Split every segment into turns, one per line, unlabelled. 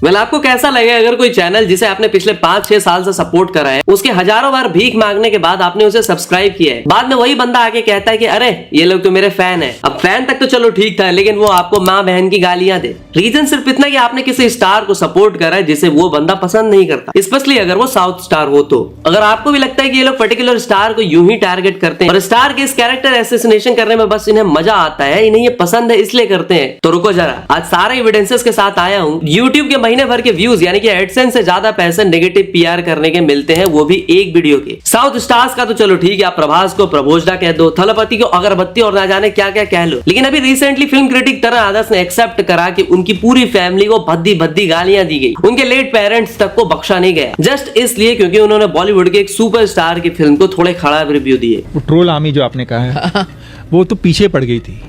Well आपको कैसा लगे अगर कोई चैनल जिसे आपने पिछले 5-6 साल से सपोर्ट करा है उसके हजारों बार भीख मांगने के बाद आपने उसे सब्सक्राइब किया है, बाद में वही बंदा आके कहता है कि अरे ये लोग तो मेरे फैन है। अब फैन तक तो चलो ठीक था, लेकिन वो आपको माँ बहन की गालियां दे। रीजन सिर्फ इतना कि आपने किसी स्टार को सपोर्ट करा है जिसे वो बंदा पसंद नहीं करता, स्पेशली अगर वो साउथ स्टार हो तो। अगर आपको भी लगता है कि ये लोग पर्टिकुलर स्टार को यूं ही टारगेट करते हैं और स्टार के इस कैरेक्टर एसेसिनेशन करने में बस इन्हें मजा आता है, इन्हें ये पसंद है इसलिए करते हैं, तो रुको जरा, आज सारे एविडेंसेस के साथ आया हूँ। यूट्यूब के महीने भर के व्यूज यानी कि एडसेंस से ज्यादा पैसे नेगेटिव पीआर करने के मिलते हैं, वो भी एक वीडियो के। साउथ स्टार्स का तो चलो ठीक है, आप प्रभास को प्रभोजडा कह दो, थलपति को अगरबत्ती और ना जाने क्या क्या कह लो, लेकिन अभी रिसेंटली फिल्म क्रिटिक तरह आदर्श ने एक्सेप्ट करा कि उनकी पूरी फैमिली को भद्दी भद्दी गालियां दी गई, उनके लेट पेरेंट्स तक को बख्शा नहीं गया, जस्ट इसलिए क्योंकि उन्होंने बॉलीवुड के एक सुपरस्टार की फिल्म को थोड़े खराब रिव्यू दिए।
ट्रोल आर्मी जो आपने कहा है वो तो पीछे पड़ गई थी,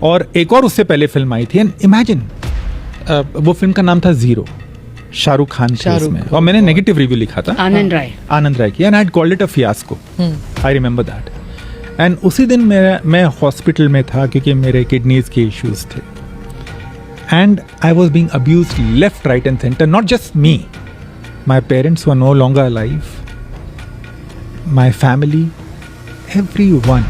और एक और उससे पहले फिल्म आई थी, इमेजिन वो फिल्म का नाम था जीरो, शाहरुख खान थे उसमें, और मैंने नेगेटिव रिव्यू लिखा था आनंद राय की, and I called it a fiasco, I remember that. And उसी दिन मैं हॉस्पिटल में था क्योंकि मेरे किडनीज के इश्यूज थे, and I was being abused left right and centre, not just me, my parents were no longer alive, my family, everyone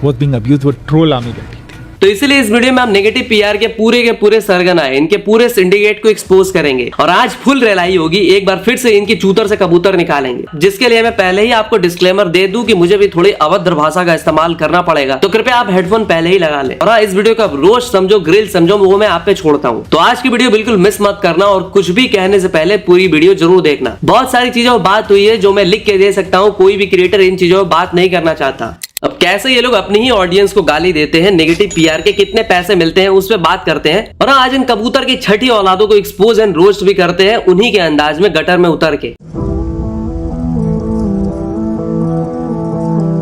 was being abused, वो ट्रोल आर्मी बैठी।
तो इसीलिए इस वीडियो में हम नेगेटिव पीआर के पूरे सरगना है, इनके पूरे सिंडिकेट को एक्सपोज करेंगे और आज फुल रियलाई होगी, एक बार फिर से इनकी चूतर से कबूतर निकालेंगे, जिसके लिए मैं पहले ही आपको डिस्क्लेमर दे दूं कि मुझे भी थोड़ी अभद्र भाषा का इस्तेमाल करना पड़ेगा, तो कृपया आप हेडफोन पहले ही लगा लें। और हाँ, इस वीडियो का रोस्ट समझो ग्रिल समझो वो मैं आप पे छोड़ता हूँ, तो आज की वीडियो बिल्कुल मिस मत करना और कुछ भी कहने से पहले पूरी वीडियो जरूर देखना। बहुत सारी चीजों पर बात हुई है जो मैं लिख के दे सकता हूँ, कोई भी क्रिएटर इन चीजों पर बात नहीं करना चाहता। अब कैसे ये लोग अपनी ही ऑडियंस को गाली देते हैं, नेगेटिव पीआर के कितने पैसे मिलते हैं उस पर बात करते हैं, और आज इन कबूतर की छठी औलादों को एक्सपोज एंड रोस्ट भी करते हैं उन्हीं के अंदाज में गटर में उतर के।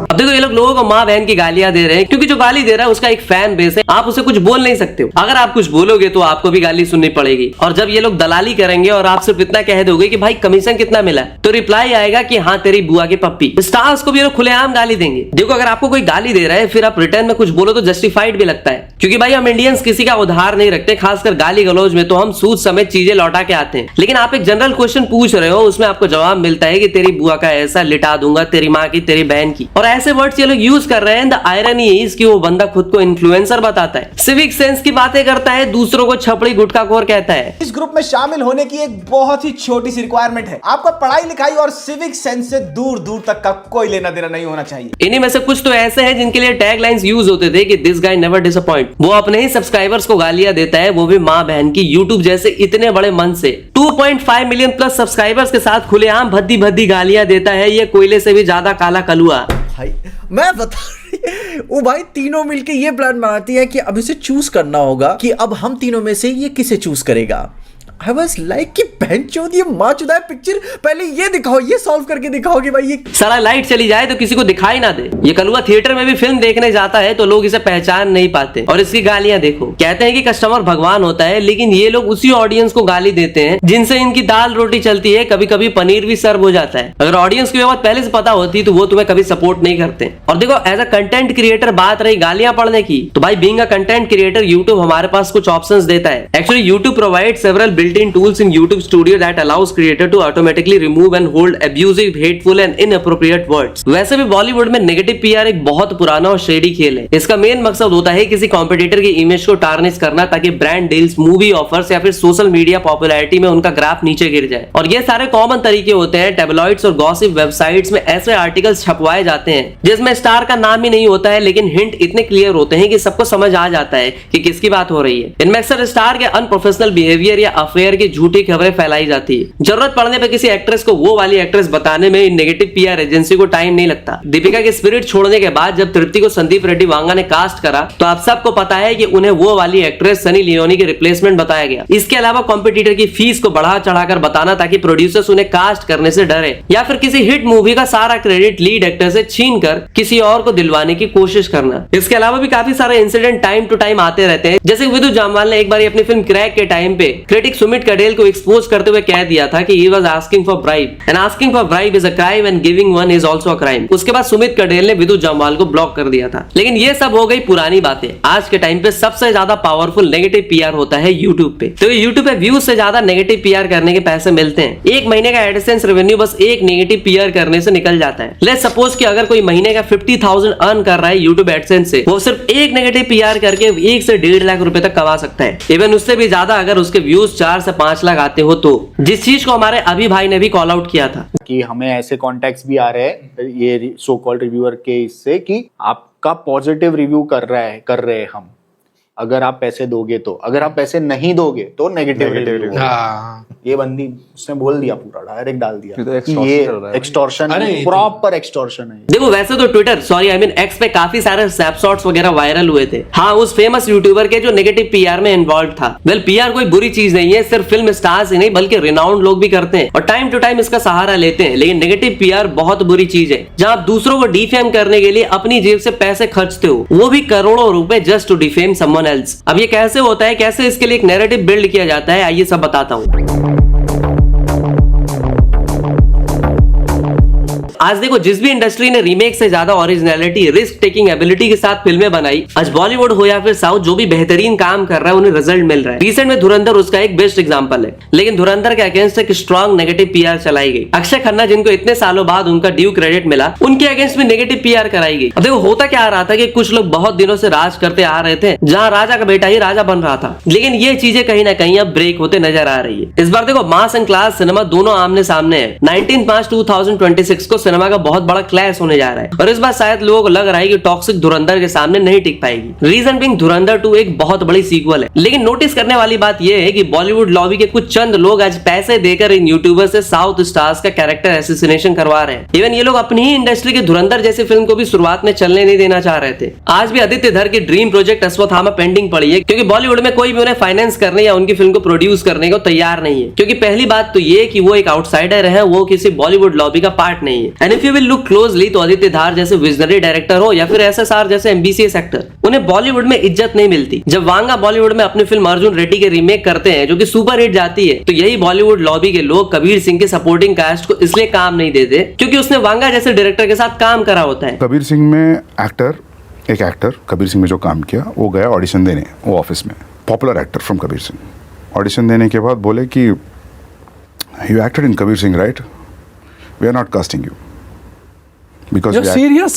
अब देखो ये लोग लोगों को माँ बहन की गालियां दे रहे हैं क्योंकि जो गाली दे रहा है उसका एक फैन बेस है, आप उसे कुछ बोल नहीं सकते हो। अगर आप कुछ बोलोगे तो आपको भी गाली सुननी पड़ेगी, और जब ये लोग दलाली करेंगे और आप सिर्फ इतना कह दोगे कि भाई कमीशन कितना मिला, तो रिप्लाई आएगा कि हाँ तेरी बुआ की पप्पी। स्टार्स को भी ये लोग खुलेआम गाली देंगे। देखो अगर आपको कोई गाली दे रहा है फिर आप रिटर्न में कुछ बोलो तो जस्टिफाइड भी लगता है, क्योंकि भाई हम इंडियंस किसी का उधार नहीं रखते, खासकर गाली गलौज में तो हम सूद समेत चीजें लौटा के आते हैं। लेकिन आप एक जनरल क्वेश्चन पूछ रहे हो, उसमें आपको जवाब मिलता है कि तेरी बुआ का ऐसा लिटा दूंगा, तेरी माँ की, तेरी बहन की, और ऐसे वर्ड्स ये लोग यूज कर रहे हैं। द आयरनी इज कि वो बंदा खुद को इन्फ्लुएंसर बताता है, सिविक सेंस की बातें करता है, दूसरों को छपड़ी गुटखाखोर कहता है।
इस ग्रुप में शामिल होने की एक बहुत ही छोटी सी रिक्वायरमेंट है, आपका पढ़ाई लिखाई और सिविक सेंस से दूर दूर तक का कोई लेना देना नहीं होना चाहिए।
इन्हीं में से कुछ तो ऐसे हैं जिनके लिए टैग लाइंस यूज होते थे कि दिस गाय नेवर डिसअपॉइंट। वो अपने ही सब्सक्राइबर्स को गालियां देता है, वो भी माँ बहन की, यूट्यूब जैसे इतने बड़े मन से। 2.5 मिलियन प्लस सब्सक्राइबर्स के साथ खुलेआम भद्दी भद्दी गालियां देता है, ये कोयले से भी ज्यादा काला कलुआ।
भाई मैं बता वो भाई तीनों मिलके ये प्लान बनाती है कि अब इसे चूज करना होगा कि अब हम तीनों में से ये किसे चूज करेगा। I was like कि बहनचोद ये माँ चुदा है पिक्चर, पहले ये दिखाओ, ये सॉल्व करके दिखाओ कि भाई ये
सारा लाइट चली जाए तो किसी को दिखाई ना दे। ये कलुआ थिएटर में भी फिल्म देखने जाता है तो लोग इसे पहचान नहीं पाते, और इसकी गालियां देखो। कहते हैं कि कस्टमर भगवान होता है, लेकिन ये लोग उसी ऑडियंस को गाली देते हैं जिनसे इनकी दाल रोटी चलती है, कभी कभी पनीर भी सर्व हो जाता है। अगर ऑडियंस की बात पहले से पता होती तो वो तुम्हें कभी सपोर्ट नहीं करते। और देखो एज अ कंटेंट क्रिएटर बात रही गालियां पढ़ने की, तो भाई being a content creator YouTube हमारे पास कुछ ऑप्शंस देता है। Actually YouTube provide several built-in tools in YouTube Studio that allows creator to automatically remove and hold abusive, hateful and inappropriate words। वैसे भी बॉलीवुड में नेगेटिव पीआर एक बहुत पुराना और शेडी खेल है। इसका मेन मकसद होता है किसी कॉम्पिटिटर की इमेज को टार्निश करना, ताकि ब्रांड डील्स, मूवी ऑफर्स या फिर सोशल मीडिया पॉपुलैरिटी में उनका ग्राफ नीचे गिर जाए। और ये सारे कॉमन तरीके होते हैं। टेबलॉइड्स और गॉसिप वेबसाइट्स में ऐसे आर्टिकल्स छपवाए जाते हैं जिसमें स्टार का नाम ही नहीं होता है, लेकिन हिंट इतने क्लियर होते हैं कि सबको समझ आ जाता है कि किसकी बात हो रही है। इनमें अक्सर स्टार के अनप्रोफेशनल बिहेवियर या अफेयर की झूठी खबरें फैलाई जाती है। जरूरत पड़ने पर किसी एक्ट्रेस को वो वाली एक्ट्रेस बताने में नेगेटिव पीआर एजेंसी को टाइम नहीं लगता। दीपिका के स्पिरिट छोड़ने के बाद जब तृप्ति को संदीप रेड्डी वांगा ने कास्ट करा तो आप सबको पता है कि उन्हें वो वाली एक्ट्रेस सनी लियोनी की रिप्लेसमेंट बताया गया। इसके अलावा कॉम्पिटिटर की फीस को बढ़ा चढ़ाकर बताना ताकि प्रोड्यूसर्स उन्हें कास्ट करने से डरे, या फिर किसी हिट मूवी का सारा क्रेडिट लीड एक्टर से छीन कर किसी और को दिलवाने की कोशिश करना। इसके अलावा भी काफी सारे इंसिडेंट टाइम टू टाइम आते रहते हैं, जैसे विदु जामवाल ने एक बार अपनी फिल्म क्रैक के टाइम पे क्रिटिक सुमित कडेल को एक्सपोज करते हुए कह दिया था कि he was asking for bribe and asking for bribe is a crime and giving one is also a crime। उसके बाद सुमित कडेल ने विदु जम्वाल को ब्लॉक कर दिया था। लेकिन ये सब हो गई पुरानी बातें। आज के टाइम पे सबसे ज्यादा पावरफुल नेगेटिव पीआर होता है यूट्यूब पे। तो यूट्यूब पे व्यूज से ज्यादा नेगेटिव पीआर करने के पैसे मिलते हैं। एक महीने का एडसेंस रेवेन्यू बस एक नेगेटिव पीआर करने से निकल जाता है। लेट्स सपोज कि अगर कोई महीने का 50,000 अर्न कर रहा है यूट्यूब एडसेंस से, वो सिर्फ एक नेगेटिव पीआर करके 1 से 1.5 लाख रुपए तक कमा सकता है। इवन उससे भी ज्यादा अगर उसके व्यूज 4 से 5 लाख आते हो तो, जिस चीज को हमारे अभी भाई ने भी कॉल आउट किया था
कि हमें ऐसे कॉन्टेक्ट्स भी आ रहे हैं ये सो कॉल्ड रिव्यूअर के इससे कि आपका पॉजिटिव रिव्यू कर रहे हैं हम, अगर आप पैसे दोगे तो, अगर आप पैसे नहीं दोगे तो नेगेटिव रिव्यू। ये बंदी उसने बोल दिया, पूरा डायरेक्ट डाल दिया कि ये एक्सटॉर्शन, प्रॉपर एक्सटॉर्शन है।
देखो वैसे तो ट्विटर एक्स पे काफी सारे स्नैपशॉट्स वगैरह वायरल हुए थे, हाँ, उस फेमस यूट्यूबर के जो नेगेटिव पीआर में इन्वॉल्व था। वेल पीआर कोई बुरी चीज नहीं है, सिर्फ फिल्म स्टार्स ही नहीं बल्कि रिनाउंड लोग भी करते हैं और टाइम टू टाइम इसका सहारा लेते हैं। लेकिन नेगेटिव पीआर बहुत बुरी चीज है, जहां आप दूसरों को डिफेम करने के लिए अपनी जेब से पैसे खर्चते हो, वो भी करोड़ों रुपए just to defame someone else. अब ये कैसे होता है, कैसे इसके लिए एक नैरेटिव बिल्ड किया जाता है, आइए सब बताता हूँ। आज देखो जिस भी इंडस्ट्री ने रीमेक से ज्यादा ओरिजिनलिटी, रिस्क टेकिंग एबिलिटी के साथ फिल्में बनाई, आज बॉलीवुड हो या फिर साउथ, जो भी बेहतरीन काम कर रहा है उन्हें रिजल्ट मिल रहा है। रिसेंट में धुरंधर उसका एक बेस्ट एग्जांपल है। लेकिन धुरंधर के अगेंस्ट एक स्ट्रॉन्ग नेगेटिव पीआर चलाई गई। अक्षय खन्ना जिनको इतने सालों बाद उनका ड्यू क्रेडिट मिला, उनके अगेंस्ट भी नेगेटिव पीआर कराई गई। अब देखो होता क्या आ रहा था कि कुछ लोग बहुत दिनों से राज करते आ रहे थे, जहां राजा का बेटा ही राजा बन रहा था। लेकिन ये चीजें कहीं ना कहीं अब ब्रेक होते नजर आ रही है। इस बार देखो मास एंड क्लास सिनेमा दोनों आमने सामने है। 19/5/2026 को सिनेमा का बहुत बड़ा क्लैश होने जा रहा है और इस बार शायद लोगों को लग रहा है कि टॉक्सिक धुरंधर के सामने नहीं टिक पाएगी। रीजन बिंग धुरंधर 2 एक बहुत बड़ी सीक्वल है। लेकिन नोटिस करने वाली बात यह है कि बॉलीवुड लॉबी के कुछ चंद लोग आज पैसे देकर इन यूट्यूबर से साउथ स्टार्स का कैरेक्टर एसोसिनेशन करवा रहे हैं। इवन ये लोग अपनी ही इंडस्ट्री के धुरंधर जैसी फिल्म को भी शुरुआत में चलने नहीं देना चाह रहे थे। आज भी आदित्य धर की ड्रीम प्रोजेक्ट अश्वत्थामा पेंडिंग पड़ी है, क्योंकि बॉलीवुड में कोई भी उन्हें फाइनेंस करने या उनकी फिल्म को प्रोड्यूस करने को तैयार नहीं है। क्योंकि पहली बात तो ये कि वो एक आउटसाइडर है, वो किसी बॉलीवुड लॉबी का पार्ट नहीं है। And if you will look closely तो आदित्य धार जैसे विजनरी डायरेक्टर हो या फिर एसएसआर जैसे एमबीसीएस एक्टर, उन्हें बॉलीवुड में इज्जत नहीं मिलती। जब वांगा बॉलीवुड में अपनी फिल्म अर्जुन रेड्डी के रीमेक करते हैं जो कि सुपर हिट जाती है, तो यही बॉलीवुड लॉबी के लोग कबीर सिंह के सपोर्टिंग कास्ट को इसलिए काम नहीं देते क्योंकि उसने वांगा जैसे डायरेक्टर के साथ काम करा होता है।
कबीर सिंह में एक एक्टर कबीर सिंह में जो काम किया, वो गया ऑडिशन देने, वो ऑफिस में, popular actor from Kabir Singh. Audition देने के बाद बोले कि you acted in Kabir Singh right, we are not casting you because
You're serious?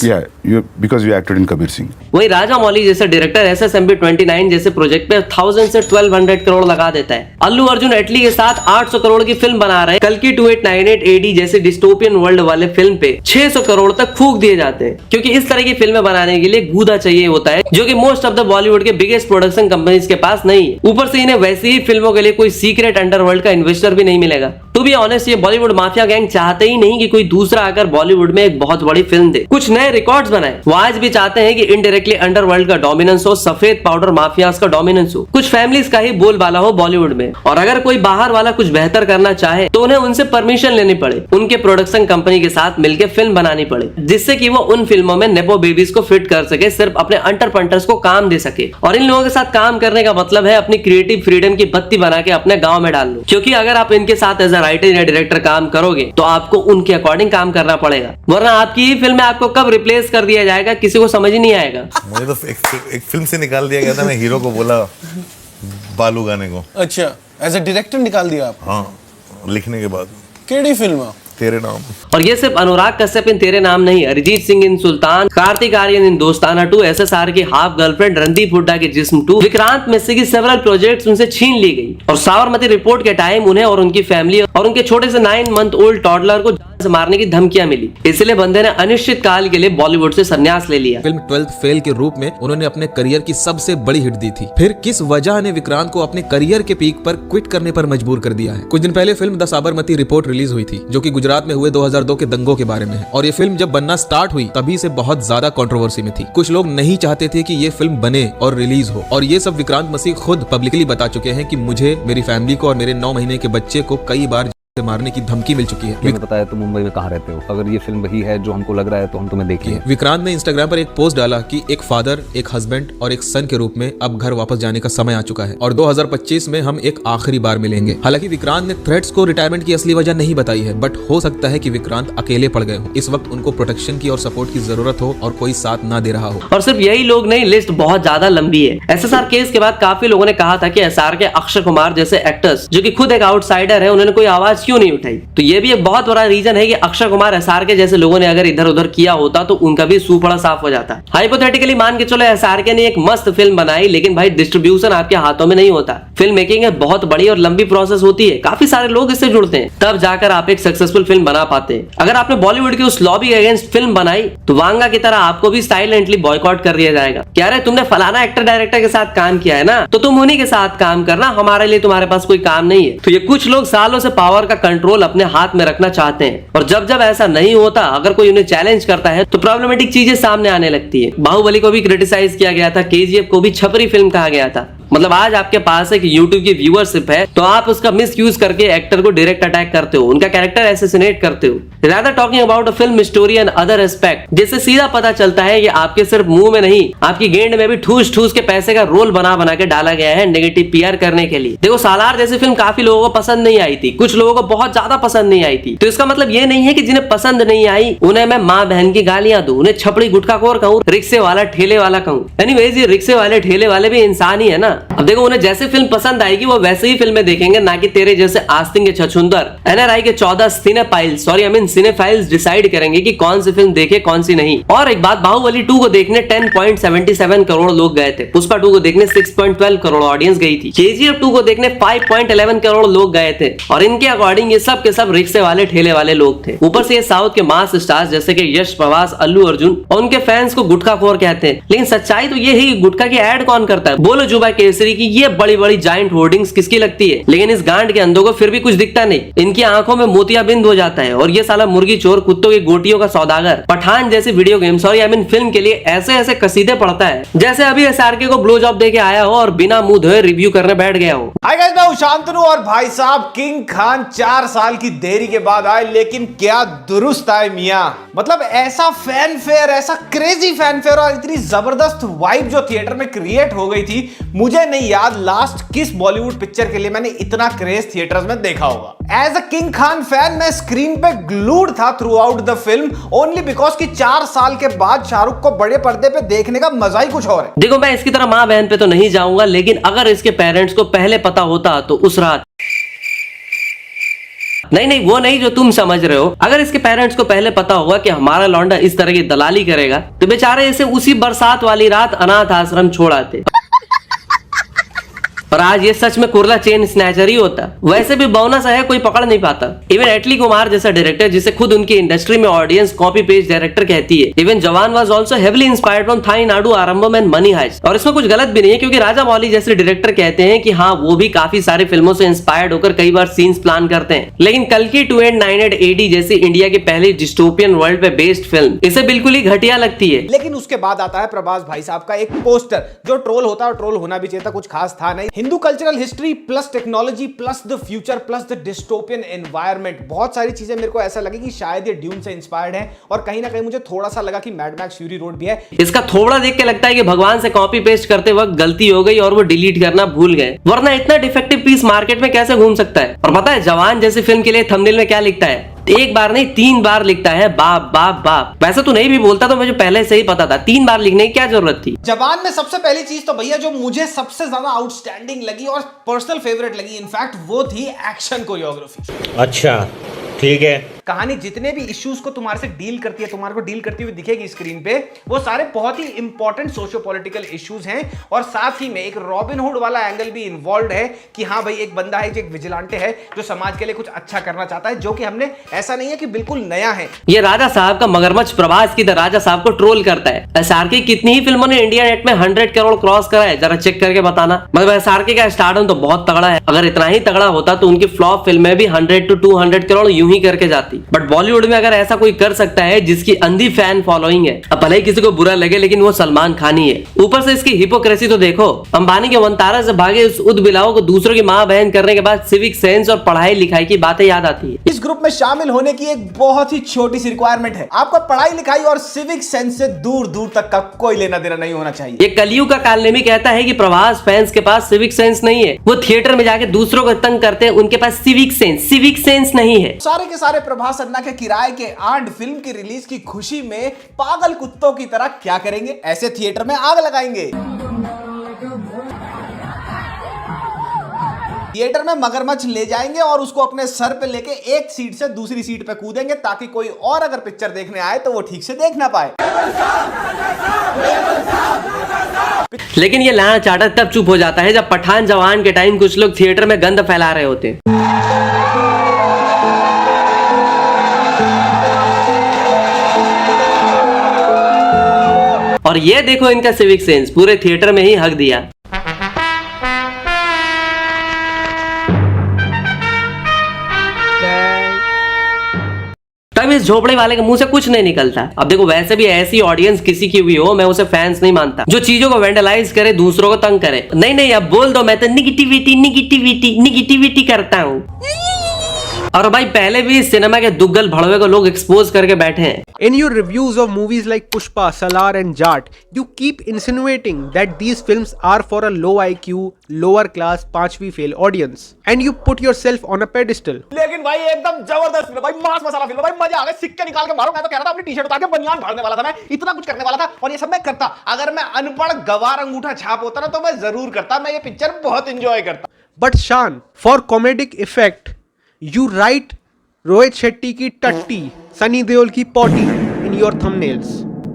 because you acted in Kabir Singh।
वही राजा मौली जैसे डायरेक्टर SSMB 29 जैसे प्रोजेक्ट पे 1000 से 1200 करोड़ लगा देता है। अल्लू अर्जुन एटली के साथ 800 करोड़ की फिल्म बना रहे हैं। कल की 2898 AD जैसे डिस्टोपियन वर्ल्ड वाले फिल्म पे 600 करोड़ तक फूक दिए जाते हैं, क्योंकि इस तरह की फिल्में बनाने के लिए गूदा चाहिए होता है, जो कि मोस्ट ऑफ द बॉलीवुड के बिगेस्ट प्रोडक्शन कंपनीज के पास नहीं है। ऊपर से इन्हें वैसी ही फिल्मों के लिए कोई सीक्रेट अंडरवर्ल्ड का इन्वेस्टर भी नहीं मिलेगा। टू बी ऑनेस्ट, ये बॉलीवुड माफिया गैंग चाहते ही नहीं कि कोई दूसरा आकर बॉलीवुड में एक बहुत बड़ी फिल्म दे, कुछ नए रिकॉर्ड्स बनाए। वो आज भी चाहते हैं कि इनडायरेक्टली अंडरवर्ल्ड का डोमिनेंस हो, सफेद पाउडर माफियाज का डोमिनेंस हो, कुछ फैमिलीज का ही बोलबाला हो बॉलीवुड में। और अगर कोई बाहर वाला कुछ बेहतर करना चाहे तो उन्हें उनसे परमिशन लेनी पड़े, उनके प्रोडक्शन कंपनी के साथ मिलकर फिल्म बनानी पड़े, जिससे कि वो उन फिल्मों में नेपो बेबीज को फिट कर सके, सिर्फ अपने अंटर पंटर्स को काम दे सके। और इन लोगों के साथ काम करने का मतलब है अपनी क्रिएटिव फ्रीडम की बत्ती बना के अपने गांव में डाल लो, क्योंकि अगर आप इनके साथ एज अ राइटर या डायरेक्टर काम करोगे तो आपको उनके अकॉर्डिंग काम करना पड़ेगा, वरना आपकी ही फिल्म में आपको कब रिप्लेस कर दिया जाएगा किसी को समझ ही नहीं आएगा।
मुझे तो एक फिल्म से निकाल दिया गया था, मैं हीरो को बोला बालू गाने को।
अच्छा, एज अ डायरेक्टर निकाल दिया आप?
हाँ, लिखने के बाद।
केड़ी फिल्म?
तेरे नाम।
और ये सिर्फ अनुराग कश्यप इन तेरे नाम नहीं, अरिजीत सिंह इन सुल्तान, कार्तिक आर्यन इन दोस्ताना 2, SSR की हाफ गर्लफ्रेंड रणदीप हुड्डा के जिस्म 2, विक्रांत मिश्रा की सेवरल प्रोजेक्ट्स उनसे छीन ली गई। और साबरमती रिपोर्ट के टाइम उन्हें और उनकी फैमिली और उनके छोटे से 9 मंथ ओल्ड टॉडलर को जान से मारने की धमकियां मिली। इसलिए बंदे ने अनिश्चित काल के लिए बॉलीवुड से संन्यास ले लिया।
फिल्म 12th फेल के रूप में उन्होंने अपने करियर की सबसे बड़ी हिट दी थी। फिर किस वजह ने विक्रांत को अपने करियर के पीक पर क्विट करने पर मजबूर कर दिया है? कुछ दिन पहले film the Sabarmati report release हुई थी, जो कि गुजरात में हुए 2002 के दंगों के बारे में है। और ये फिल्म जब बनना स्टार्ट हुई तभी से बहुत ज्यादा कंट्रोवर्सी में थी। कुछ लोग नहीं चाहते थे कि ये फिल्म बने और रिलीज हो, और ये सब विक्रांत मसीह खुद पब्लिकली बता चुके हैं कि मुझे, मेरी फैमिली को और मेरे 9 महीने के बच्चे को कई बार से मारने की धमकी मिल चुकी है।
हमें पता है तुम मुंबई में कहाँ रहते हो, अगर ये फिल्म वही है जो हमको लग रहा है तो हम तुम्हें देखेंगे।
विक्रांत ने इंस्टाग्राम पर एक पोस्ट डाला कि एक फादर, एक हस्बैंड और एक सन के रूप में अब घर वापस जाने का समय आ चुका है और 2025 में हम एक आखिरी बार मिलेंगे। हालांकि विक्रांत ने थ्रेट्स को रिटायरमेंट की असली वजह नहीं बताई है, बट हो सकता है कि विक्रांत अकेले पड़ गए हो, इस वक्त उनको प्रोटेक्शन की और सपोर्ट की जरूरत हो और कोई साथ ना दे रहा हो।
और सिर्फ यही लोग नहीं, लिस्ट बहुत ज्यादा लंबी है। एसएसआर केस के बाद काफी लोगों ने कहा था कि एसआर के अक्षय कुमार जैसे एक्टर्स जो कि खुद एक आउटसाइडर है, उन्होंने कोई आवाज क्यों नहीं उठाई। तो ये भी एक बहुत बड़ा रीजन है कि अक्षय कुमार एसआर के जैसे लोगों ने अगर इधर उधर किया होता तो उनका भी सूपड़ा साफ हो जाता। हाइपोथेटिकली मान के चलो एसआर के ने एक मस्त फिल्म बनाई, लेकिन भाई डिस्ट्रीब्यूशन आपके हाथों में नहीं होता। फिल्म मेकिंग एक बहुत बड़ी और लंबी प्रोसेस होती है, काफी सारे लोग इससे जुड़ते हैं, तब जाकर आप एक सक्सेसफुल फिल्म बना पाते हैं। अगर आपने बॉलीवुड की उस लॉबी के अगेंस्ट फिल्म बनाई तो वांगा की तरह आपको भी साइलेंटली बॉयकॉट कर दिया जाएगा। क्या रे तुमने फलाना एक्टर डायरेक्टर के साथ काम किया है ना, तो तुम उन्हीं के साथ काम करना, हमारे लिए तुम्हारे पास कोई काम नहीं है। तो ये कुछ लोग सालों से पावर का कंट्रोल अपने हाथ में रखना चाहते हैं, और जब जब ऐसा नहीं होता, अगर कोई उन्हें चैलेंज करता है तो प्रॉब्लमेटिक चीजें सामने आने लगती है। बाहुबली को भी क्रिटिसाइज किया गया था, केजीएफ को भी छपरी फिल्म कहा गया था। मतलब आज आपके पास एक यूट्यूब की व्यूअरशिप है तो आप उसका मिस यूज करके एक्टर को डायरेक्ट अटैक करते हो, उनका कैरेक्टर असैसिनेट करते हो, rather talking about a film story and other aspect, जिससे सीधा पता चलता है कि आपके सिर्फ मुंह में नहीं, आपकी गेंद में भी ठूस ठूस के पैसे का रोल बना बना के डाला गया है नेगेटिव पीआर करने के लिए। देखो सालार जैसी फिल्म काफी लोगों को पसंद नहीं आई थी, कुछ लोगों को बहुत ज्यादा पसंद नहीं आई थी, तो इसका मतलब ये नहीं है कि जिन्हें पसंद नहीं आई उन्हें मैं माँ बहन की गालियां दूं, उन्हें छपड़ी गुटखाखोर कहूं, रिक्शे वाला ठेले वाला कहूं। एनीवेज ये रिक्शे वाले ठेले वाले भी इंसान ही है ना। अब देखो उन्हें जैसे फिल्म पसंद आएगी वो वैसे ही फिल्में देखेंगे, ना कि तेरे जैसे आस्तीन के छछुंदर एनआरआई के 14 सिनेफाइल्स डिसाइड करेंगे कि कौन सी फिल्म देखे कौन सी नहीं। और एक बात, बाहुबली 2 को देखने 10.77 करोड़ लोग गए थे, पुष्पा 2 को देखने 6.12 करोड़ ऑडियंस गई थी, केजीएफ 2 को देखने 5.11 करोड़ लोग गए थे, और इनके अकॉर्डिंग ये सब के सब रिक्शे वाले ठेले वाले लोग थे। ऊपर से ये साउथ के मास स्टार्स जैसे कि यश, प्रभास, अल्लू अर्जुन और उनके फैंस को गुटखाखोर कहते हैं। लेकिन सच्चाई तो ये है कि गुटखा की एड कौन करता है? बोलो जुबा केसरी की ये बड़ी बड़ी जायंट होर्डिंग्स किसकी लगती है? लेकिन इस गांड के अंधों को फिर भी कुछ दिखता नहीं, इनकी आंखों में मोतियाबिंद हो जाता है, और ये साला मुर्गी चोर, कुत्तों की गोटियों का सौदागर पठान जैसी वीडियो गेम्स और फिल्म के लिए ऐसे ऐसे कसीदे पढ़ता है जैसे अभी एसआरके को ब्लो जॉब देके आया हो और बिना मुंह धोए रिव्यू करने बैठ गया हो।
हाय गाइस, मैं हूं शांतनु और भाई साहब किंग खान 4 साल की देरी के बाद आए, लेकिन क्या दुरुस्त आए मियां। मतलब ऐसा फैनफेयर, ऐसा क्रेजी फैनफेयर और इतनी जबरदस्त वाइब जो थिएटर में क्रिएट हो गई थी, मुझे नहीं याद लास्ट किस बॉलीवुड पिक्चर के लिए मैंने इतना क्रेज थिएटर्स में देखा होगा। As a King Khan fan मैं स्क्रीन पे ग्लूड था throughout the film, only because कि 4 साल के बाद शाहरुख को बड़े पर्दे पे देखने का मजा ही कुछ और है।
देखो मैं इसकी तरह माँ बहन पे तो नहीं जाऊंगा, लेकिन अगर इसके पेरेंट्स को पहले पता होता तो उस रात नहीं वो नहीं जो तुम समझ रहे हो, अगर इसके पेरेंट्स को पहले पता होगा कि हमारा लौंडा इस तरह की दलाली करेगा तो बेचारे इसे उसी बरसात वाली रात अनाथ आश्रम छोड़ आते। और आज ये सच में कुर्ला चेन स्नैचर ही होता। वैसे भी बोनस है कोई पकड़ नहीं पाता। इवन एटली कुमार जैसा डायरेक्टर, जिसे खुद उनकी इंडस्ट्री में ऑडियंस कॉपी पेस्ट डायरेक्टर कहती है, even Jawan was also heavily inspired from थाई नाडू आरंभम एंड मनी हाइस्ट। और इसमें कुछ गलत भी नहीं है, क्योंकि राजा मौली जैसे डायरेक्टर कहते हैं कि हाँ वो भी काफी सारी फिल्मों से इंस्पायर्ड होकर कई बार सीन्स प्लान करते हैं, लेकिन कल्कि 2898 AD जैसी इंडिया की पहली डिस्टोपियन वर्ल्ड पे बेस्ड फिल्म इसे बिल्कुल ही घटिया लगती है।
लेकिन उसके बाद आता है प्रभास भाई साहब का एक पोस्टर जो ट्रोल होता है और ट्रोल होना भी चाहिए था, कुछ खास था नहीं। Hindu cultural history plus technology plus the future plus the dystopian environment, बहुत सारी चीजें मेरे को ऐसा लगे कि शायद ये ड्यून से इंस्पायर्ड है, और कहीं ना कहीं मुझे थोड़ा सा लगा कि मैड मैक्स फ्यूरी रोड भी है।
इसका थोड़ा देख के लगता है कि भगवान से कॉपी पेस्ट करते वक्त गलती हो गई और वो डिलीट करना भूल गए, वरना इतना डिफेक्टिव पीस मार्केट में कैसे घूम सकता है। और पता है जवान जैसी फिल्म के लिए थंबनेल में क्या लिखता है? एक बार नहीं 3 बार लिखता है, बाप बाप बाप। वैसे तो नहीं भी बोलता, तो मुझे पहले से ही पता था, 3 बार लिखने की क्या जरूरत थी।
जवान में सबसे पहली चीज तो भैया जो मुझे सबसे ज्यादा आउटस्टैंडिंग लगी और पर्सनल फेवरेट लगी, इनफैक्ट वो थी एक्शन कोरियोग्राफी।
अच्छा ठीक है।
कहानी जितने भी इश्यूज को तुम्हारे से डील करती है, तुम्हारे को डील करती हुई दिखेगी स्क्रीन पे, वो सारे बहुत ही इंपॉर्टेंट सोशियो पॉलिटिकल इश्यूज हैं, और साथ ही में एक रॉबिनहुड वाला एंगल भी इन्वॉल्व है कि हाँ भाई एक बंदा है जो एक विजिलेंटे है जो समाज के लिए कुछ अच्छा करना चाहता है, जो कि हमने ऐसा नहीं है कि बिल्कुल नया है।
ये राजा साहब का मगरमच्छ प्रभास की तरह राजा साहब को ट्रोल करता है। एसआरके कितनी ही फिल्मों ने इंडिया नेट में 100 करोड़ क्रॉस करा है, जरा चेक करके बताना। मतलब एसआरके का स्टारडम तो बहुत तगड़ा है, अगर इतना ही तगड़ा होता तो उनकी फ्लॉप फिल्में भी 100 to 200 करोड़ यूं ही करके जाती। आती। बट बॉलीवुड में अगर ऐसा कोई कर सकता है जिसकी अंधी फैन फॉलोइंग है, अब भले ही किसी को बुरा लगे लेकिन वो सलमान खान ही है। ऊपर से इसकी हिपोक्रेसी तो देखो, अंबानी के वंतारा से भागे उस उदबिलाओ को दूसरों की मां बहन करने के बाद सिविक सेंस और पढ़ाई लिखाई की बातें याद आती है।
इस ग्रुप में शामिल होने की एक बहुत ही छोटी सी रिक्वायरमेंट है, आपका पढ़ाई लिखाई और सिविक सेंस से दूर दूर तक का कोई लेना देना नहीं होना चाहिए।
ये कलयुग का कालनेमी कहता है कि प्रभास फैंस के पास सिविक सेंस नहीं है, वो थिएटर में जाके दूसरों को तंग करते हैं, उनके पास सिविक सेंस नहीं है।
सारे के सारे प्रभास अन्ना के किराए के आंड फिल्म की रिलीज की खुशी में पागल कुत्तों की तरह क्या करेंगे, ऐसे थिएटर में आग लगाएंगे। थिएटर में मगरमच्छ ले जाएंगे और उसको अपने सर पे लेके एक सीट से दूसरी सीट पे कूदेंगे ताकि कोई और अगर पिक्चर देखने आए तो वो ठीक से देख ना पाए।
लेकिन ये लाना चाटा तब चुप हो जाता है जब पठान जवान के टाइम कुछ लोग थिएटर में गंद फैला रहे होते हैं। और ये देखो इनका सिविक सेंस, पूरे थिएटर में ही हक दिया। तब इस झोपड़े वाले के मुंह से कुछ नहीं निकलता। अब देखो वैसे भी ऐसी ऑडियंस किसी की भी हो, मैं उसे फैंस नहीं मानता जो चीजों को वेंडलाइज करे, दूसरों को तंग करे। नहीं अब बोल दो, मैं तो निगेटिविटी करता हूँ। और भाई पहले भी सिनेमा के दुग्गल भड़वे को लोग एक्सपोज करके बैठे हैं।
In your reviews of movies like Pushpa, Salar and Jat, you keep insinuating that these films are for a low IQ, lower class, पांचवी fail audience, and you put yourself on a pedestal.
लेकिन भाई एकदम जबरदस्त film, भाई मास मसाला film, भाई मजा आ गया, सिक्के निकाल के मारो। मैं तो कह रहा था अपनी टी-शर्ट उतार के बनियान फाड़ने वाला था, मैं इतना कुछ करने वाला था और ये सब मैं करता। अगर मैं अनपढ़ गवार अंगूठा छाप होता ना तो मैं जरूर करता, मैं ये पिक्चर बहुत एंजॉय करता।
But Shan, for comedic effect, you write Rohit Shetty की टट्टी, सनी देओल की potty in your thumbnails.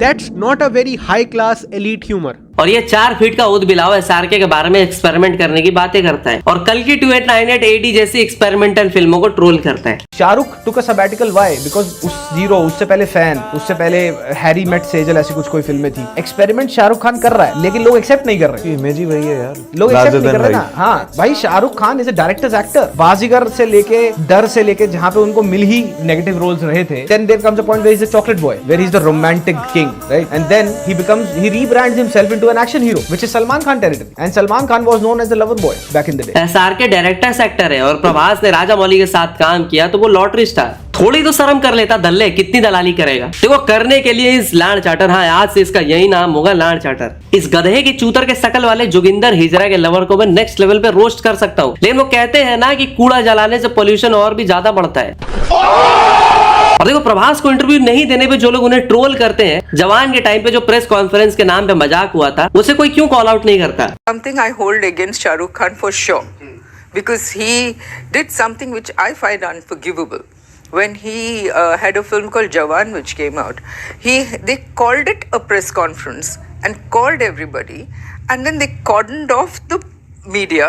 That's not a very high class elite humor.
और ये 4 फीट का उदबिलाव एसआरके के बारे में एक्सपेरिमेंट करने की बातें करता है और कल की 2898 AD जैसी एक्सपेरिमेंटल फिल्मों को ट्रोल करता है।
शाहरुख टुक अ सबैटिकल व्हाई? बिकॉज़ उस जीरो, उससे पहले फैन, उससे पहले हैरी मेट सेजल, ऐसी कुछ कोई फिल्में थी। एक्सपेरिमेंट शाहरुख खान कर रहा है लेकिन लोग एक्सेप्ट नहीं कर रहे। इमेज ही वही है यार, लोग एक्सेप्ट नहीं कर रहे ना। हाँ भाई, Shahrukh Khan is a director's actor. Baazigar से लेके डर से लेके जहां पे उनको मिल ही नेगेटिव रोल्स रहे थे, then there comes a point where is the chocolate boy, where he is the romantic king, right? And then he rebrands himself into an action hero, which is Salman Khan territory. And Salman Khan was known as the lover boy back in the day.
SRK directors actor है और प्रभास ने राजा मौली के साथ काम किया तो वो lottery star. थोड़ी तो शर्म कर लेता दल्ले, कितनी दलाली करेगा। देखो करने के लिए इस लाड़ चाटर, हाँ आज से इसका यही नाम होगा लाड़ चाटर, इस गधे की चूतर के शकल वाले जोगिंदर हिजरा के लवर को मैं नेक्स्ट लेवल पे रोस्ट कर सकता हूँ। लेकिन वो कहते हैं ना कि कूड़ा जलाने से पोल्यूशन और भी ज्यादा बढ़ता है। और देखो प्रभास को इंटरव्यू नहीं देने पे जो लोग उन्हें ट्रोल करते हैं, जवान के टाइम पे जो प्रेस कॉन्फ्रेंस के नाम पे मजाक हुआ था, उसे कोई क्यों कॉल आउट नहीं करता?
Something I hold against Shah Rukh Khan for sure, because he did something which I find unforgivable. When he had a film called Jawan which came out, they called it a press conference and called everybody, and then they cordoned off the media.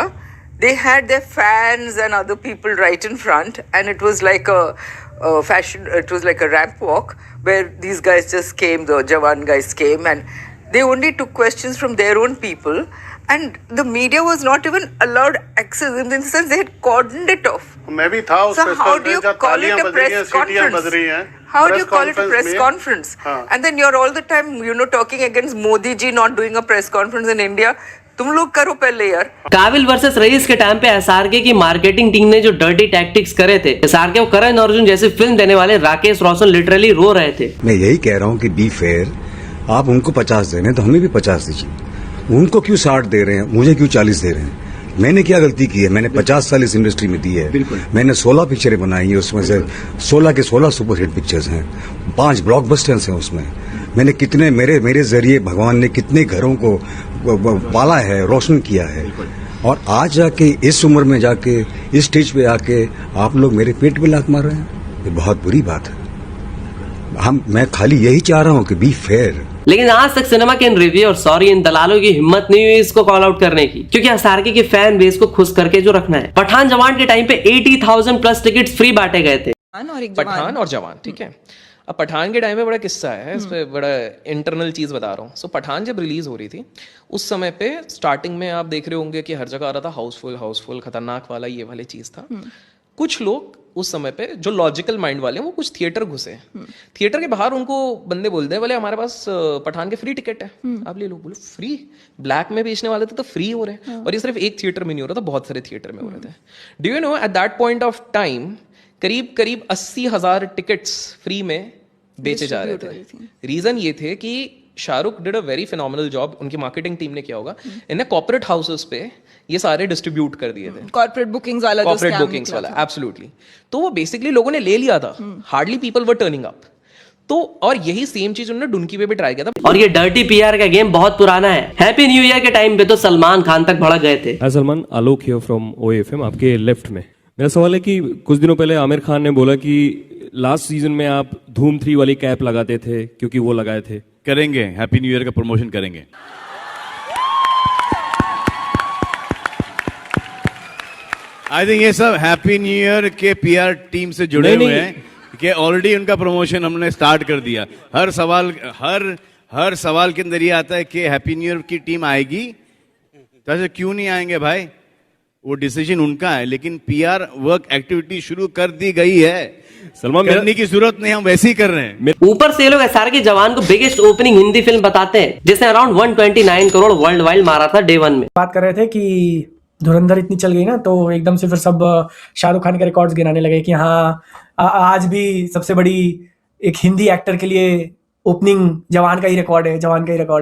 They had their fans and other people right in front, and it was like a it was like a ramp walk where these guys just came, the Jawan guys came, and they only took questions from their own people, and the media was not even allowed access, in the sense they had cordoned it off.
मैं भी था उस
so how do you call it a press conference? How do you call it a press conference? And then you're all the time, talking against Modi ji not doing a press conference in India. तुम लोग करो पहले यार।
काबिल versus rice के time पे SRK की marketing team ने जो डर्टी टैक्टिक्स करे थे, एसआरके को करण अर्जुन जैसी फिल्म देने वाले राकेश रोशन लिटरली रो रहे थे।
मैं यही कह रहा हूँ कि बी फेयर, आप उनको 50 दे रहे हैं तो हमें भी 50 दीजिए। उनको क्यों 60 दे रहे हैं, मुझे क्यों 40 दे रहे हैं? मैंने क्या गलती की है? मैंने 50 साल इस इंडस्ट्री में दी है। मैंने 16 पिक्चरें बनाई है, उसमें से 16 के 16 सुपरहिट पिक्चर्स हैं, 5 ब्लॉकबस्टर्स हैं उसमें। मैंने कितने, मेरे जरिए भगवान ने कितने घरों को पाला है, रोशन किया है, और आज जाके इस उम्र में जाके इस स्टेज पे आके आप लोग मेरे पेट पे लात मार रहे हैं, ये बहुत बुरी बात है। मैं खाली यही चाह रहा हूँ कि बी फेयर।
लेकिन आज तक सिनेमा के इन रिव्यू और सॉरी इन दलालों की हिम्मत नहीं हुई इसको कॉल आउट करने की, क्योंकि एसआरके की फैन बेस को खुश करके जो रखना है। पठान जवान के टाइम पे 80,000 प्लस टिकट्स फ्री बांटे गए थे।
पठान और जवान, ठीक है। अब पठान के टाइम में बड़ा किस्सा है, इस पे बड़ा इंटरनल चीज़ बता रहा हूँ। सो पठान जब रिलीज हो रही थी उस समय पे स्टार्टिंग में आप देख रहे होंगे कि हर जगह आ रहा था हाउसफुल, खतरनाक वाला, ये वाली चीज़ था। कुछ लोग उस समय पे जो लॉजिकल माइंड वाले हैं वो कुछ थिएटर घुसे। थिएटर के बाहर उनको बंदे बोलते हैं बोले हमारे पास पठान के फ्री टिकट है, आप ले लो। बोले फ्री? ब्लैक में बेचने वाले थे तो फ्री हो रहे हैं। और ये सिर्फ एक थिएटर में नहीं हो रहा था, बहुत सारे थिएटर में हो रहे थे। Do you know at that point of time करीब 80,000 टिकट्स फ्री में बेचे जा रहे थे। रीजन ये थे कि Shahrukh did a very phenomenal job, उनकी मार्केटिंग टीम ने किया होगा, इन्हें कॉर्पोरेट हाउसेस पे ये सारे डिस्ट्रीब्यूट कर दिए थे।
कॉर्पोरेट बुकिंग्स वाला
एब्सोल्युटली। तो वो बेसिकली लोगों ने ले लिया था, hardly people were turning up. तो और यही सेम चीज उन्होंने डुनकी पे भी ट्राई किया था।
और ये डर्टी पीआर का गेम बहुत पुराना है। हैप्पी न्यू ईयर के टाइम पे तो सलमान खान तक भड़क गए थे।
हाय सलमान, आलोक हियर फ्रॉम OFM, आपके लेफ्ट में। मेरा सवाल है कि कुछ दिनों पहले आमिर खान ने बोला कि लास्ट सीजन में आप धूम 3 वाली कैप लगाते थे क्योंकि वो लगाए थे।
करेंगे, हैप्पी न्यू ईयर का प्रमोशन करेंगे। आई थिंक ये सब हैप्पी न्यू ईयर के PR टीम से जुड़े हुए हैं कि ऑलरेडी उनका प्रमोशन हमने स्टार्ट कर दिया। हर सवाल के अंदर ये आता है कि हैप्पी न्यू ईयर की टीम आएगी, तो ऐसे क्यों नहीं आएंगे भाई? वो डिसीजन उनका है, लेकिन PR वर्क एक्टिविटी शुरू कर दी गई है। सलमान, करने की जरूरत नहीं, हम वैसे ही कर रहे हैं।
ऊपर से ये लोग SR के जवान को बिगेस्ट ओपनिंग हिंदी फिल्म बताते हैं जिसने अराउंड 129 करोड़ वर्ल्ड वाइड मारा था डे 1 में।
बात कर रहे थे कि धुरंधर इतनी चल गई ना, तो एकदम से फिर सब शाहरुख खान के रिकॉर्ड्स गिनाने लगे कि हाँ आज भी सबसे बड़ी एक हिंदी एक्टर के लिए ओपनिंग जवान का ही रिकॉर्ड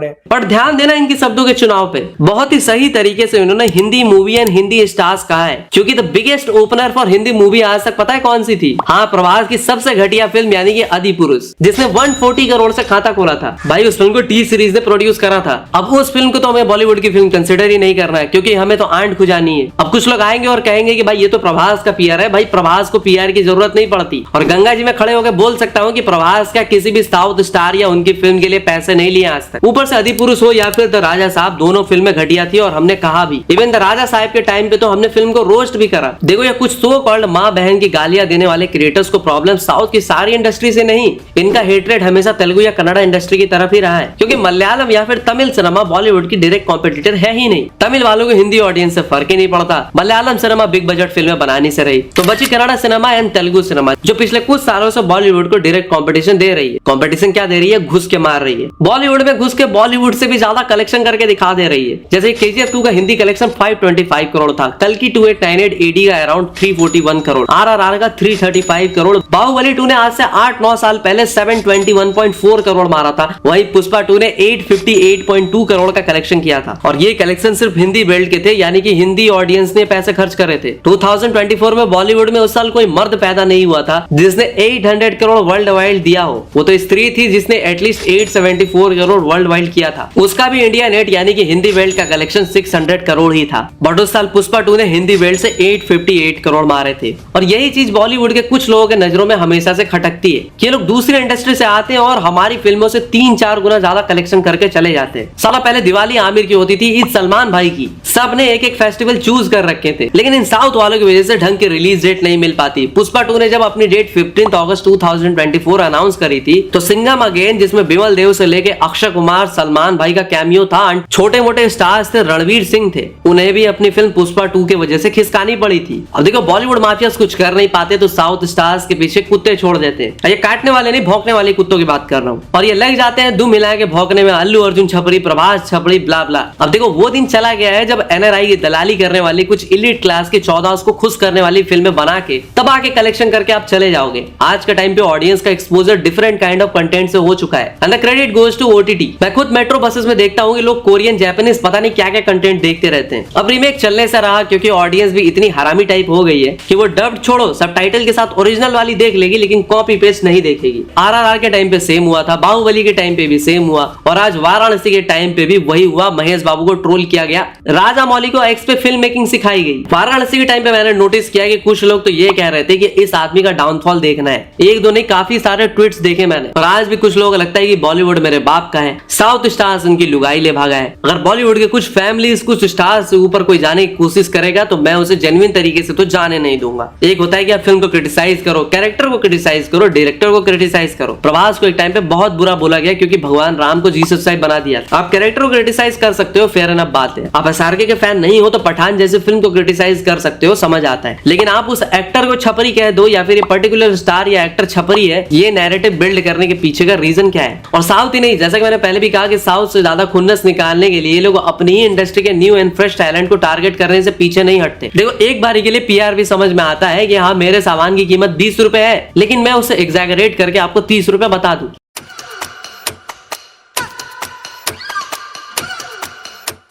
है।
पर ध्यान देना इनके शब्दों के चुनाव पे, बहुत ही सही तरीके से इन्होंने Hindi movie and Hindi stars कहा है, क्योंकि the biggest opener for Hindi movie आज तक पता है कौन सी थी? हाँ, प्रभास की सबसे घटिया फिल्म यानी कि अधिपुरुष, जिसने 140 करोड़ से खाता खोला था। भाई उस फिल्म को T सीरीज ने प्रोड्यूस करा था। अब उस फिल्म को तो हमें बॉलीवुड की फिल्म कंसिडर ही नहीं करना है, क्योंकि हमें तो आंट खुजानी है। अब कुछ लोग आएंगे और कहेंगे कि भाई ये तो प्रभास का PR है। भाई प्रभास को PR की जरूरत नहीं पड़ती, और गंगा जी में खड़े होकर बोल सकता हूँ कि प्रभास का किसी भी साउथ स्टार या उनकी फिल्म के लिए पैसे नहीं लिए आज तक। ऊपर से अधिपुरुष हो या फिर द राजा साहब, दोनों फिल्में घटिया थी और हमने कहा भी। इवन द राजा साहब के टाइम पे तो हमने फिल्म को रोस्ट भी करा। देखो ये कुछ सो कॉल्ड माँ बहन की गालियां देने वाले क्रिएटर्स को प्रॉब्लम साउथ की सारी इंडस्ट्री से नहीं, इनका हेटरेट हमेशा तेलुगु या कन्नड़ा इंडस्ट्री की तरफ ही रहा है, क्योंकि मलयालम या फिर तमिल सिनेमा बॉलीवुड की डायरेक्ट कॉम्पिटिटर है ही नहीं। तमिल वालों को हिंदी ऑडियंस से फर्क ही नहीं पड़ता। मलयालम सिनेमा बिग बजट फिल्में बनाने से रही, तो बची Kannada cinema and Telugu cinema, जो पिछले कुछ सालों से बॉलीवुड को डायरेक्ट कॉम्पिटिशन दे रही है। कॉम्पिटिशन क्या दे रही है? घुस के मार रही है। बॉलीवुड में घुस के बॉलीवुड से भी ज्यादा कलेक्शन करके दिखा दे रही है। जैसे KGF 2 का हिंदी कलेक्शन 525 करोड़ था, कल्कि 2898 AD का अराउंड 341 करोड़, RRR का 335 करोड़, बाहुबली 2 ने आज से 8-9 साल पहले 721.4 करोड़ मारा था। वहीं पुष्पा 2 ने 858.2 करोड़ का कलेक्शन किया था, और ये कलेक्शन सिर्फ हिंदी बेल्ट के थे, यानी कि हिंदी ऑडियंस ने पैसे खर्च करे थे। 2024 में बॉलीवुड में उस साल कोई मर्द पैदा नहीं हुआ था जिसने 800 करोड़ वर्ल्ड वाइड दिया हो। वो तो स्त्री थी जिसने एटलीस्ट 874 करोड़ वर्ल्ड वाइड किया था। उसका भी इंडिया नेट यानी कि हिंदी बेल्ट का कलेक्शन 600 करोड़ ही था। बट उस साल पुष्पा 2 ने हिंदी बेल्ट से 858 करोड़ मारे थे। और यही चीज बॉलीवुड के कुछ लोगों के नजरों में हमेशा से खटकती है कि ये लोग दूसरी इंडस्ट्री से आते हैं और हमारी फिल्मों से 3-4 गुना ज्यादा कलेक्शन करके चले जाते हैं। साला पहले दिवाली आमिर की होती थी, ईद सलमान भाई की, सबने एक फेस्टिवल चूज कर रखे थे, लेकिन इन साउथ वालों की वजह से ढंग की रिलीज डेट नहीं मिल पाती। पुष्पा 2 ने जब अपनी डेट 15 अगस्त 2024 अनाउंस करी थी, तो सिंघम अगेन, जिसमें बिमल देव से लेके अक्षय कुमार, सलमान भाई का कैमियो था, छोटे मोटे स्टार्स थे, रणवीर सिंह थे, उन्हें भी अपनी फिल्म पुष्पा 2 के वजह से खिसकानी पड़ी थी। अब देखो बॉलीवुड माफियास कुछ कर नहीं पाते तो साउथ स्टार्स के पीछे कुत्ते छोड़ देते हैं। ये काटने वाले नहीं, भौंकने वाले कुत्तों की बात कर रहा हूँ। और ये लग जाते हैं दुम मिला के भौंकने में, अल्लू अर्जुन छपरी, प्रभास छपरी, ब्ला ब्ला। अब देखो वो दिन चला गया है जब NRI की दलाली करने वाली कुछ इलीट क्लास के 14 को खुश करने वाली फिल्में बना के तब आके कलेक्शन करके आप चले जाओगे। आज के टाइम पे ऑडियंस का exposure different kind of content से हो चुका है, and the credit goes to OTT। मैं खुद मेट्रो बसेस में देखता हूँ कि लोग कोरियन, जापानीज, पता नहीं क्या क्या कंटेंट देखते रहते हैं। अब रीमेक चलने से रहा क्योंकि ऑडियंस भी इतनी हरामी टाइप हो गई है कि वो डब्ड छोड़ो सबटाइटल के साथ ओरिजिनल वाली देख लेगी, लेकिन कॉपी पेस्ट नहीं देखेगी। RRR के टाइम पे सेम हुआ था, बाहुबली के टाइम पे भी सेम हुआ, और आज वाराणसी के टाइम पे भी वही हुआ। महेश बाबू को ट्रोल किया गया, राजा मौली को एक्स पे फिल्म मेकिंग सिखाई गई। वाराणसी के टाइम पे मैंने नोटिस किया कि कुछ लोग तो ये कह रहे थे कि इस आदमी का डाउनफॉल देखना है। एक दो नहीं, काफी सारे ट्वीट्स देखे मैंने, और आज भी कुछ लोगों को लगता है कि बॉलीवुड मेरे बाप का है, साउथ स्टार्स इनकी लुगाई ले भागा है। अगर बॉलीवुड के कुछ फैमिलीज कुछ स्टार्स से ऊपर कोई जाने की कोशिश करेगा तो मैं उसे जेन्युइन तरीके से तो जाने नहीं दूंगा। एक होता है कि आप फिल्म को क्रिटिसाइज करो, कैरेक्टर को क्रिटिसाइज करो, डायरेक्टर को क्रिटिसाइज करो। प्रभास को एक टाइम पे बहुत बुरा बोला गया क्योंकि भगवान राम को जीसस टाइप बना दिया। आप कैरेक्टर को क्रिटिसाइज कर सकते हो, फेयर एनफ बात है। आप एसआरके के फैन नहीं हो तो पठान जैसे फिल्म को क्रिटिसाइज कर सकते हो, समझ आता है। लेकिन आप उस एक्टर को छपरी कह दो या फिर ये पर्टिकुलर स्टार या एक्टर छपरी है, ये नैरेटिव बिल्ड करने के पीछे का रीजन क्या है? और साउथ ही नहीं, जैसा कि मैंने पहले भी कहा कि साउथ से ज्यादा खुन्नस निकालने के लिए ये लोग अपनी ही इंडस्ट्री के न्यू एंड फ्रेश टैलेंट को टारगेट करने से पीछे नहीं हटते। देखो एक बारी के लिए पीआर भी समझ में आता है कि हाँ मेरे सामान की कीमत 20 रुपए है, लेकिन मैं उसे एग्जैगरेट करके आपको 30 रुपए बता दूं।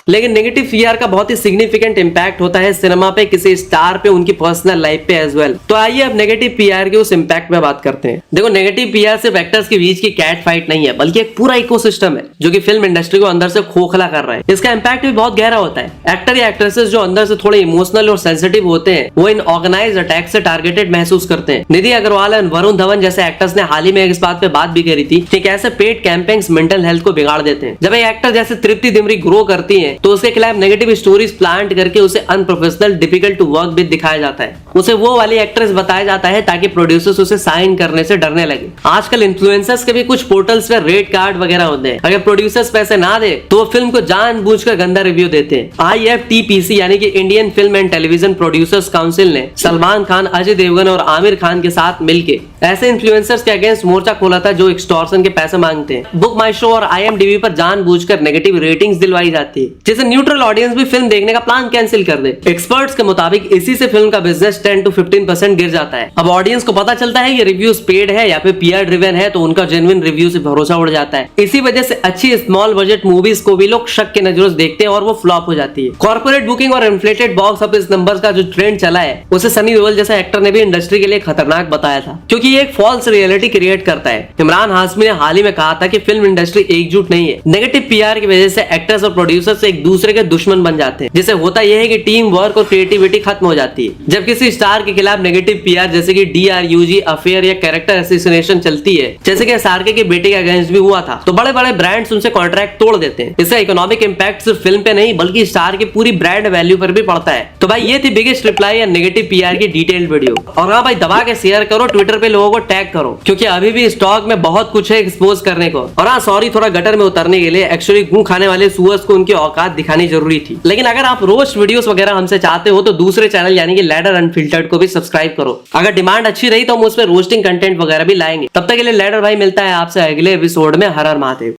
लेकिन नेगेटिव पीआर का बहुत ही सिग्निफिकेंट इंपैक्ट होता है सिनेमा पे, किसी स्टार पे, उनकी पर्सनल लाइफ पे एज वेल। तो आइए अब नेगेटिव पीआर के उस इंपैक्ट पे बात करते हैं। देखो नेगेटिव पीआर सिर्फ एक्टर्स के बीच की कैट फाइट नहीं है, बल्कि एक पूरा इकोसिस्टम है जो कि फिल्म इंडस्ट्री को अंदर से खोखला कर रहा है। इसका इंपैक्ट भी बहुत गहरा होता है। एक्टर या एक्ट्रेसेस जो अंदर से थोड़े इमोशनल और सेंसिटिव होते हैं वो इन ऑर्गेनाइज्ड अटैक से टारगेटेड महसूस करते हैं। निधि अग्रवाल और वरुण धवन जैसे एक्टर्स ने हाल ही में इस बात पे बात भी करी थी कि कैसे पेड कैंपेन्स मेंटल हेल्थ को बिगाड़ देते हैं। जब एक एक्टर जैसे तृप्ति दिमरी ग्रो करती है तो उसके खिलाफ नेगेटिव स्टोरीज प्लांट करके उसे unprofessional, difficult to work with दिखाया जाता है। उसे वो वाली एक्ट्रेस बताया जाता है ताकि प्रोड्यूसर्स उसे साइन करने से डरने लगे। आजकल इन्फ्लुएंसर्स के भी कुछ पोर्टल्स पे रेड कार्ड वगैरह होते हैं। अगर प्रोड्यूसर्स पैसे ना दे तो वो फिल्म को जानबूझकर गंदा रिव्यू देते हैं। IFTPC यानी कि Indian film and television producers council ने सलमान खान, अजय देवगन और आमिर खान के साथ मिलकर ऐसे इन्फ्लुएंसर्स के अगेंस्ट मोर्चा खोला था जो एक्सटॉर्शन के पैसे मांगते हैं। बुक माई शो और IMDb पर जानबूझकर नेगेटिव रेटिंग्स दिलवाई जाती है जिससे न्यूट्रल ऑडियंस भी फिल्म देखने का प्लान कैंसिल कर दे। एक्सपर्ट्स के मुताबिक इसी से फिल्म का बिजनेस 10 to 15% गिर जाता है। अब ऑडियंस को पता चलता है ये रिव्यूज पेड है या फिर पीआर ड्रिवन है तो उनका जेन्युइन रिव्यू से भरोसा उड़ जाता है। इसी वजह से अच्छी स्मॉल बजट मूवीज को भी लोग शक के नजरों से देखते हैं और वो फ्लॉप हो जाती है। कॉर्पोरेट बुकिंग और इन्फ्लेटेड बॉक्स ऑफिस नंबर्स का जो ट्रेंड चला है उसे सनी देओल जैसा एक्टर ने भी इंडस्ट्री के लिए खतरनाक बताया था, क्योंकि ये एक फॉल्स रियलिटी क्रिएट करता है। इमरान हाशमी ने हाल ही में कहा था कि फिल्म इंडस्ट्री एकजुट नहीं है। नेगेटिव पीआर की वजह से एक्टर्स और प्रोड्यूसर्स एक दूसरे के दुश्मन बन जाते हैं, जिससे होता यह है कि टीम वर्क और क्रिएटिविटी खत्म हो जाती है। जब किसी स्टार के खिलाफ नेगेटिव पीआर जैसे कि DRUG अफेयर या कैरेक्टर एसोसिएशन चलती है, जैसे कि SRK के बेटे के अगेंस्ट भी हुआ था, तो बड़े बड़े ब्रांड्स उनसे कॉन्ट्रैक्ट तोड़ देते हैं। इसका इकोनॉमिक इंपैक्ट सिर्फ फिल्म पे नहीं बल्कि स्टार की पूरी ब्रांड वैल्यू पर भी पड़ता है। तो भाई ये थी बिगेस्ट रिप्लाई या नेगेटिव पीआर की डिटेल्ड वीडियो। और हाँ भाई दबा के शेयर करो, ट्विटर पे लोगों को टैग करो, क्योंकि अभी भी स्टॉक में बहुत कुछ है एक्सपोज करने को। और हाँ सॉरी थोड़ा गटर में उतरने के लिए, एक्चुअली गूं खाने वाले सुअर्स को उनकी औकात दिखानी जरूरी थी। लेकिन अगर आप रोस्ट वीडियोस वगैरह हमसे चाहते हो तो दूसरे चैनल यानी कि लैडर अनफिल्टर्ड को भी सब्सक्राइब करो। अगर डिमांड अच्छी रही तो हम उस पर रोस्टिंग कंटेंट वगैरह भी लाएंगे। तब तक के लिए लैडर भाई मिलता है आपसे अगले एपिसोड में। हर हर महादेव।